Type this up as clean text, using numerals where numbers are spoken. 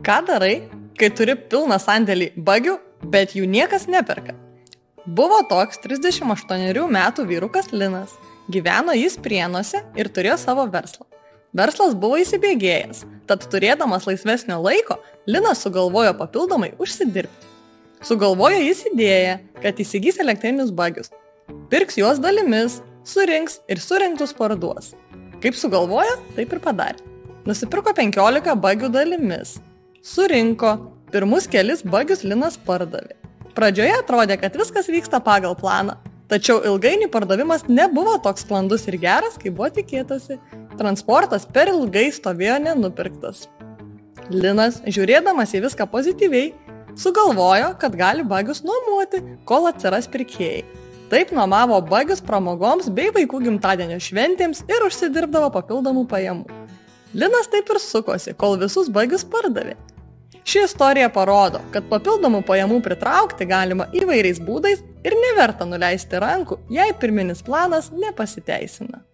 Ką darai, kai turi pilną sandėlį bagių, bet jų niekas neperka? Buvo toks 38 metų vyrukas Linas. Gyveno jis Prienuose ir turėjo savo verslą. Verslas buvo įsibėgėjęs, tad turėdamas laisvesnio laiko, Linas sugalvojo papildomai užsidirbti. Sugalvojo jis idėją, kad įsigys elektrinius bagius. Pirks juos dalimis, surinks ir surinktus parduos. Kaip sugalvojo, taip ir padarė. Nusipirko 15 bagių dalimis. Surinko, pirmus kelis bagius Linas pardavė. Pradžioje atrodė, kad viskas vyksta pagal planą, tačiau ilgainiui pardavimas nebuvo toks sklandus ir geras, kaip buvo tikėtasi. Transportas per ilgai stovėjo nenupirktas. Linas, žiūrėdamas į viską pozityviai, sugalvojo, kad gali bagius nuomoti, kol atsiras pirkėjai. Taip nuomavo bagius pramogoms bei vaikų gimtadienio šventėms ir užsidirbdavo papildomų pajamų. Linas taip ir sukosi, kol visus bagius pardavė. Ši istorija parodo, kad papildomų pajamų pritraukti galima įvairiais būdais ir neverta nuleisti rankų, jei pirminis planas nepasiteisina.